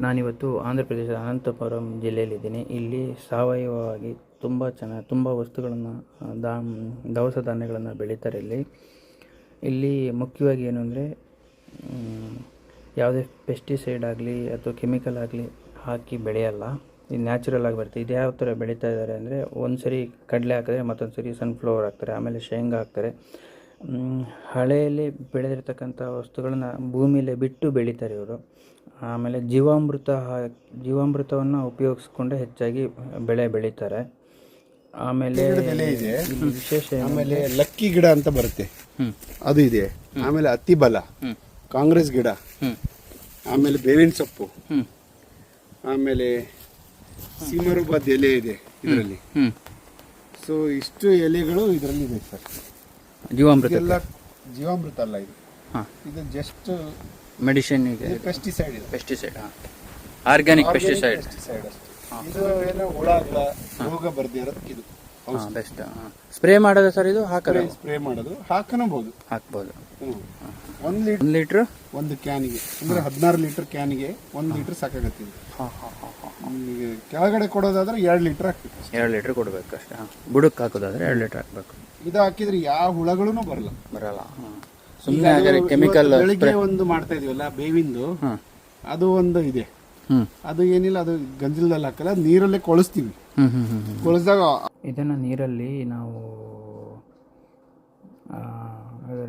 ನಾನಿವತ್ತು ಆಂಧ್ರ ಪ್ರದೇಶದ ಅನಂತಪುರಂ ಜಿಲ್ಲೆಯಲ್ಲಿದ್ದೀನಿ. ಇಲ್ಲಿ ಸಾವಯವವಾಗಿ ತುಂಬ ವಸ್ತುಗಳನ್ನು ದವಸ ಧಾನ್ಯಗಳನ್ನು ಬೆಳೀತಾರೆ. ಇಲ್ಲಿ ಮುಖ್ಯವಾಗಿ ಏನು ಅಂದರೆ ಯಾವುದೇ ಪೆಸ್ಟಿಸೈಡ್ ಆಗಲಿ ಅಥವಾ ಕೆಮಿಕಲ್ ಆಗಲಿ ಹಾಕಿ ಬೆಳೆಯಲ್ಲ. ಇದು ನ್ಯಾಚುರಲ್ ಆಗಿ ಬರುತ್ತೆ. ಇದು ಯಾವ ಥರ ಬೆಳೀತಾ ಇದ್ದಾರೆ ಅಂದರೆ, ಒಂದು ಸರಿ ಕಡಲೆ ಹಾಕಿದ್ರೆ ಮತ್ತೊಂದು ಸರಿ ಸನ್ಫ್ಲವರ್ ಹಾಕ್ತಾರೆ, ಆಮೇಲೆ ಶೇಂಗಾ ಹಾಕ್ತಾರೆ. ಹಳೆಯಲ್ಲಿ ಬೆಳೆದಿರ್ತಕ್ಕಂಥ ವಸ್ತುಗಳನ್ನು ಭೂಮಿಯಲ್ಲೇ ಬಿಟ್ಟು ಬೆಳೀತಾರೆ ಇವರು. ಆಮೇಲೆ ಜೀವಾಮೃತವನ್ನು ಉಪಯೋಗಿಸ್ಕೊಂಡೆ ಹೆಚ್ಚಾಗಿ ಬೆಳೆ ಬೆಳೀತಾರೆ. ಆಮೇಲೆ ಇದೆ ವಿಶೇಷ ಆಮೇಲೆ ಲಕ್ಕಿ ಗಿಡ ಅಂತ ಬರುತ್ತೆ, ಅದು ಇದೆ. ಆಮೇಲೆ ಅತ್ತಿಬಲ, ಕಾಂಗ್ರೆಸ್ ಗಿಡ, ಆಮೇಲೆ ಬೇವಿನ ಸೊಪ್ಪು, ಆಮೇಲೆ ಸೀಮರುಬಾದ್ ಎಲೆ ಇದೆ ಇದರಲ್ಲಿ. ಸೊ ಇಷ್ಟು ಎಲೆಗಳು ಇದರಲ್ಲಿ ಇದೆ ಸರ್. ಜೀವಾಮೃತ ಎಲ್ಲ ಜೀವಾಮೃತ ಅಲ್ಲ ಇದು, ಇದು just medicine, pesticide, organic pesticide ಅಷ್ಟೇ. ಇದು ಏನೋ ಹುಳ ರೋಗ ಬರ್ದಿರೋದು ಇದು ಬೆಸ್ಟ್. ಸ್ಪ್ರೇ ಮಾಡೋದು ಸರ್, ಇದು ಹಾಕೋದು, ಸ್ಪ್ರೇ ಮಾಡೋದು, ಹಾಕಬಹುದು, ಹಾಕ್ಬೋದು. 1 ಲೀಟ್ರ್ ಒಂದು ಕ್ಯಾನಿಗೆ ಅಂದ್ರೆ 16 ಲೀಟರ್ ಕ್ಯಾನಿಗೆ 1 ಲೀಟರ್ ಸಾಕಾಗತ್ತಿದೆ. ಕೆಳಗಡೆ ಕೊಡೋದಾದ್ರೆ 2 ಲೀಟರ್ ಹಾಕ್ಬೇಕು. 2 ಲೀಟರ್ ಕೊಡ್ಬೇಕು ಅಷ್ಟೇ. ಬುಡಕ್ಕೆ ಹಾಕೋದಾದ್ರೆ 2 ಲೀಟರ್ ಹಾಕ್ಬೇಕು. ಇದು ಹಾಕಿದ್ರೆ ಯಾವ ಹುಳಗಳು ಬರಲ್ಲ. ಸುಮ್ಮನೆ ಕೆಮಿಕಲ್ ಬೆಳಿಗ್ಗೆ ಒಂದು ಮಾಡ್ತಾ ಇದೀವಲ್ಲ ಬೇವಿಂದು, ಅದು ಒಂದು ಇದೆ. ಅದು ಏನಿಲ್ಲ, ಅದು ಗಂಜಲದಲ್ಲಿ ಹಾಕಲ್ಲ, ನೀರಲ್ಲೇ ಕೊಳಿಸ್ತೀವಿ. ಕೊಳಿಸಿದಾಗ ಇದನ್ನು ನೀರಲ್ಲಿ ನಾವು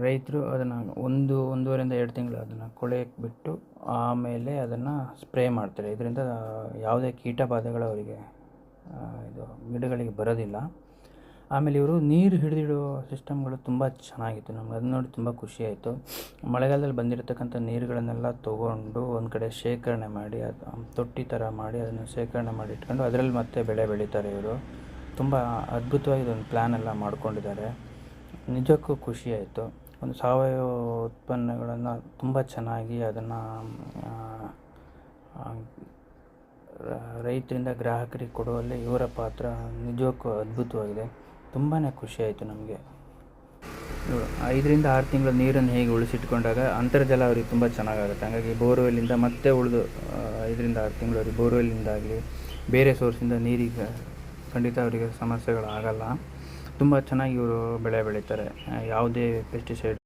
ರೈತರು ಅದನ್ನು 1-1.5 ತಿಂಗಳು ಅದನ್ನು ಕೊಳೆಯಕ್ಕೆ ಬಿಟ್ಟು ಆಮೇಲೆ ಅದನ್ನು ಸ್ಪ್ರೇ ಮಾಡ್ತಾರೆ. ಇದರಿಂದ ಯಾವುದೇ ಕೀಟಬಾಧೆಗಳು ಅವರಿಗೆ ಇದು ಗಿಡಗಳಿಗೆ ಬರೋದಿಲ್ಲ. ಆಮೇಲೆ ಇವರು ನೀರು ಹಿಡಿದಿಡುವ ಸಿಸ್ಟಮ್ಗಳು ತುಂಬ ಚೆನ್ನಾಗಿತ್ತು. ನಮ್ಗೆ ಅದನ್ನ ನೋಡಿ ತುಂಬ ಖುಷಿಯಾಯಿತು. ಮಳೆಗಾಲದಲ್ಲಿ ಬಂದಿರತಕ್ಕಂಥ ನೀರುಗಳನ್ನೆಲ್ಲ ತೊಗೊಂಡು ಒಂದು ಕಡೆ ಶೇಖರಣೆ ಮಾಡಿ, ಅದು ತೊಟ್ಟಿ ಥರ ಮಾಡಿ ಅದನ್ನು ಶೇಖರಣೆ ಮಾಡಿ ಇಟ್ಕೊಂಡು ಅದರಲ್ಲಿ ಮತ್ತೆ ಬೆಳೆ ಬೆಳೀತಾರೆ ಇವರು. ತುಂಬ ಅದ್ಭುತವಾಗಿ ಇದೊಂದು ಪ್ಲ್ಯಾನ್ ಎಲ್ಲ ಮಾಡ್ಕೊಂಡಿದ್ದಾರೆ. ನಿಜಕ್ಕೂ ಖುಷಿಯಾಯಿತು. ಒಂದು ಸಾವಯವ ಉತ್ಪನ್ನಗಳನ್ನು ತುಂಬ ಚೆನ್ನಾಗಿ ಅದನ್ನು ರೈತರಿಂದ ಗ್ರಾಹಕರಿಗೆ ಕೊಡುವಲ್ಲಿ ಇವರ ಪಾತ್ರ ನಿಜಕ್ಕೂ ಅದ್ಭುತವಾಗಿದೆ. ತುಂಬಾ ಖುಷಿಯಾಯಿತು ನಮಗೆ. 5-6 ತಿಂಗಳ ನೀರನ್ನು ಹೇಗೆ ಉಳಿಸಿಟ್ಕೊಂಡಾಗ ಅಂತರ್ಜಲ ಅವ್ರಿಗೆ ತುಂಬ ಚೆನ್ನಾಗಾಗುತ್ತೆ. ಹಾಗಾಗಿ ಬೋರ್ವೆಲ್ಲಿಂದ ಮತ್ತೆ ಉಳಿದು 5-6 ತಿಂಗಳು ಅವ್ರಿಗೆ ಬೋರ್ವೆಲ್ಲಿಂದಾಗಲಿ ಬೇರೆ ಸೋರ್ಸಿಂದ ನೀರಿಗೆ ಖಂಡಿತ ಅವರಿಗೆ ಸಮಸ್ಯೆಗಳಾಗಲ್ಲ. ತುಂಬ ಚೆನ್ನಾಗಿ ಇವರು ಬೆಳೆ ಬೆಳೀತಾರೆ. ಯಾವುದೇ ಪೆಸ್ಟಿಸೈಡ್